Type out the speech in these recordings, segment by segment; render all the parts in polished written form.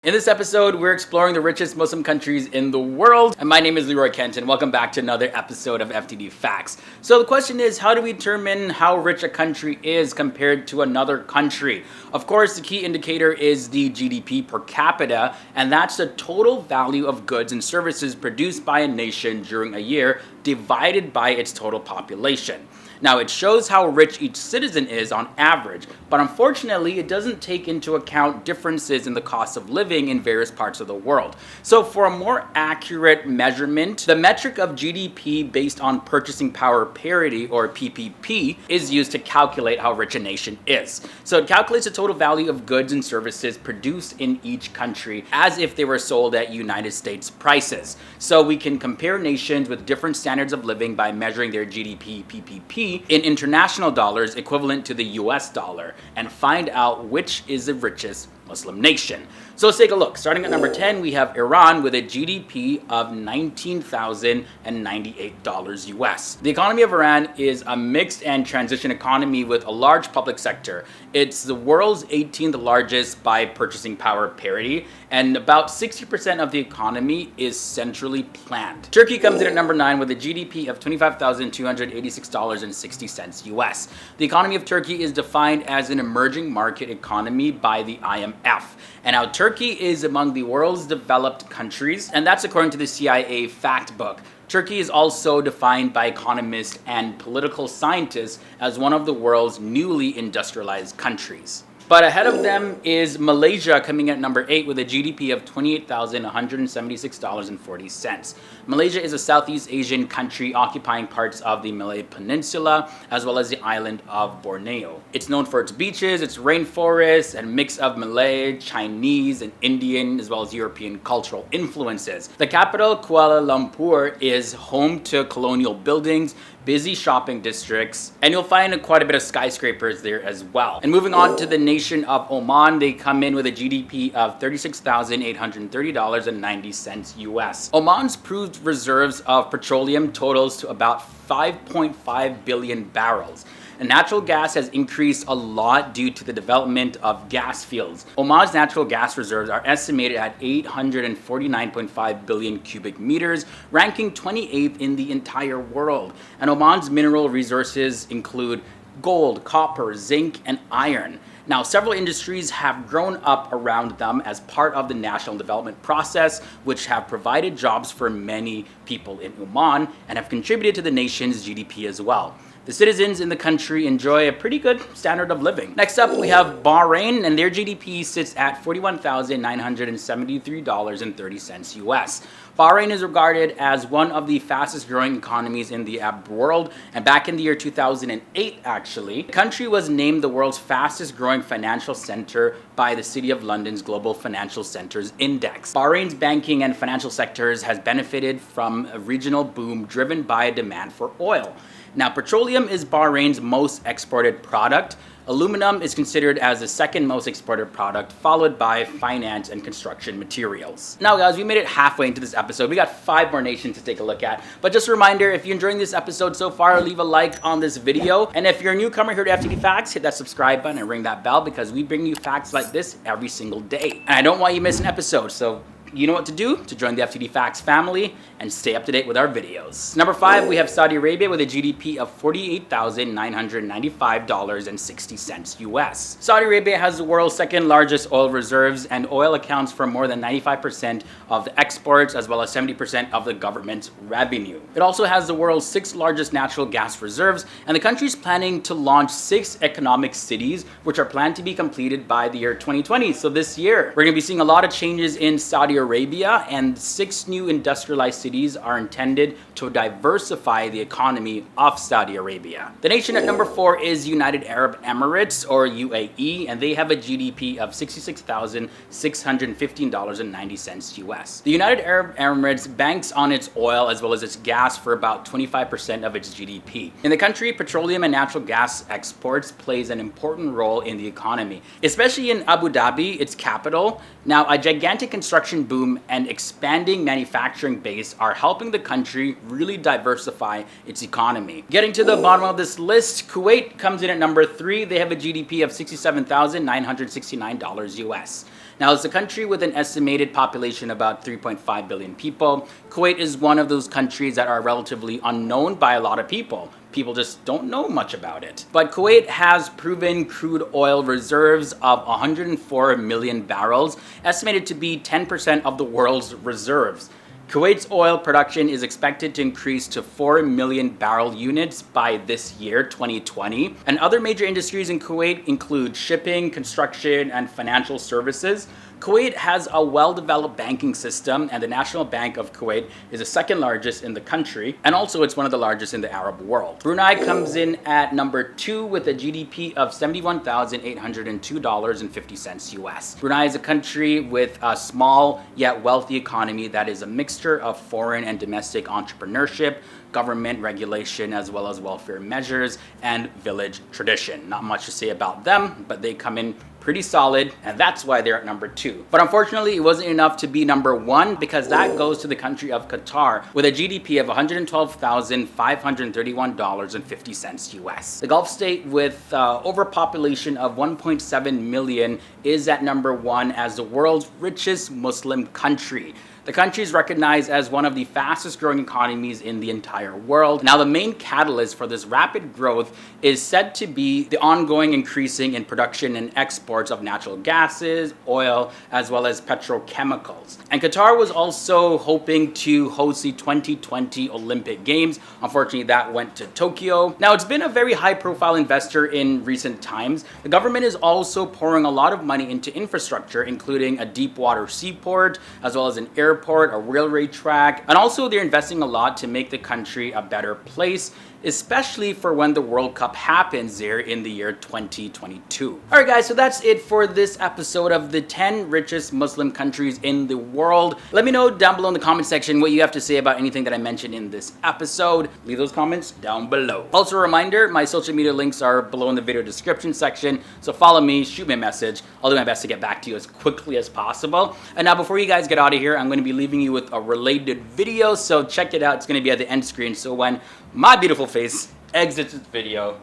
In this episode, we're exploring the richest Muslim countries in the world, and my name is Leroy Kenton. Welcome back to another episode of FTD Facts. So the question is, how do we determine how rich a country is compared to another country? Of course, the key indicator is the GDP per capita, and that's the total value of goods and services produced by a nation during a year divided by its total population. Now, it shows how rich each citizen is on average, but unfortunately, it doesn't take into account differences in the cost of living in various parts of the world. So for a more accurate measurement, the metric of GDP based on purchasing power parity, or PPP, is used to calculate how rich a nation is. So it calculates the total value of goods and services produced in each country as if they were sold at United States prices. So we can compare nations with different standards of living by measuring their GDP PPP in international dollars equivalent to the US dollar and find out which is the richest Muslim nation. So let's take a look. Starting at number 10, we have Iran with a GDP of $19,098 US. The economy of Iran is a mixed and transition economy with a large public sector. It's the world's 18th largest by purchasing power parity, and about 60% of the economy is centrally planned. Turkey comes in at number 9 with a GDP of $25,286.60 US. The economy of Turkey is defined as an emerging market economy by the IMF. And now Turkey is among the world's developed countries, and that's according to the CIA fact book. Turkey is also defined by economists and political scientists as one of the world's newly industrialized countries. But ahead of them is Malaysia, coming at number 8 with a GDP of $28,176.40. Malaysia is a Southeast Asian country occupying parts of the Malay Peninsula as well as the island of Borneo. It's known for its beaches, its rainforests, and mix of Malay, Chinese, and Indian as well as European cultural influences. The capital, Kuala Lumpur, is home to colonial buildings, busy shopping districts, and you'll find quite a bit of skyscrapers there as well. And moving on to the nation of Oman, they come in with a GDP of $36,830.90 US. Oman's proved reserves of petroleum totals to about 5.5 billion barrels. And natural gas has increased a lot due to the development of gas fields. Oman's natural gas reserves are estimated at 849.5 billion cubic meters, ranking 28th in the entire world. And Oman's mineral resources include gold, copper, zinc, and iron. Now, several industries have grown up around them as part of the national development process, which have provided jobs for many people in Oman and have contributed to the nation's GDP as well. The citizens in the country enjoy a pretty good standard of living. Next up, we have Bahrain, and their GDP sits at $41,973.30 US. Bahrain is regarded as one of the fastest growing economies in the Arab world, and back in the year 2008 actually, the country was named the world's fastest growing financial center by the City of London's Global Financial Centers Index. Bahrain's banking and financial sectors has benefited from a regional boom driven by a demand for oil. Now, petroleum is Bahrain's most exported product. Aluminum is considered as the second most exported product, followed by finance and construction materials. Now guys, we made it halfway into this episode. We got 5 more nations to take a look at. But just a reminder, if you're enjoying this episode so far, leave a like on this video. And if you're a newcomer here to FTD Facts, hit that subscribe button and ring that bell because we bring you facts like this every single day. And I don't want you to miss an episode, so you know what to do to join the FTD Facts family and stay up to date with our videos. Number 5, we have Saudi Arabia with a GDP of $48,995.60 US. Saudi Arabia has the world's second largest oil reserves, and oil accounts for more than 95% of the exports as well as 70% of the government's revenue. It also has the world's 6th largest natural gas reserves, and the country is planning to launch 6 economic cities, which are planned to be completed by the year 2020. So this year, we're going to be seeing a lot of changes in Saudi Arabia, and 6 new industrialized cities are intended to diversify the economy of Saudi Arabia. The nation at number 4 is United Arab Emirates, or UAE, and they have a GDP of $66,615.90 US. The United Arab Emirates banks on its oil as well as its gas for about 25% of its GDP. In the country, petroleum and natural gas exports plays an important role in the economy, especially in Abu Dhabi, its capital. Now, a gigantic construction boom and expanding manufacturing base are helping the country really diversify its economy. Getting to the bottom of this list, Kuwait comes in at number 3. They have a GDP of $67,969 US. Now, it's a country with an estimated population of about 3.5 billion people. Kuwait is one of those countries that are relatively unknown by a lot of people. People just don't know much about it. But Kuwait has proven crude oil reserves of 104 million barrels, estimated to be 10% of the world's reserves. Kuwait's oil production is expected to increase to 4 million barrel units by this year, 2020. And other major industries in Kuwait include shipping, construction, and financial services. Kuwait has a well-developed banking system, and the National Bank of Kuwait is the second largest in the country, and also it's one of the largest in the Arab world. Brunei comes in at number 2 with a GDP of $71,802.50 US. Brunei is a country with a small yet wealthy economy that is a mixture of foreign and domestic entrepreneurship, government regulation, as well as welfare measures and village tradition. Not much to say about them, but they come in pretty solid, and that's why they're at number 2. But unfortunately, it wasn't enough to be number 1, because that goes to the country of Qatar with a GDP of $112,531.50 US. The Gulf state with overpopulation of 1.7 million is at number 1 as the world's richest Muslim country. The country is recognized as one of the fastest growing economies in the entire world. Now, the main catalyst for this rapid growth is said to be the ongoing increasing in production and exports of natural gases, oil, as well as petrochemicals. And Qatar was also hoping to host the 2020 Olympic Games. Unfortunately, that went to Tokyo. Now, it's been a very high-profile investor in recent times. The government is also pouring a lot of money into infrastructure, including a deep water seaport, as well as an airport, a railway track, and also they're investing a lot to make the country a better place, especially for when the World Cup happens there in the year 2022. Alright guys, so that's it for this episode of the 10 richest Muslim countries in the world. Let me know down below in the comment section what you have to say about anything that I mentioned in this episode. Leave those comments down below. Also a reminder, my social media links are below in the video description section, so follow me, shoot me a message. I'll do my best to get back to you as quickly as possible. And now before you guys get out of here, I'm going to be leaving you with a related video, so check it out. It's going to be at the end screen, so when my beautiful face exits this video,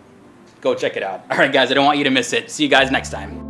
go check it out. Alright guys, I don't want you to miss it. See you guys next time.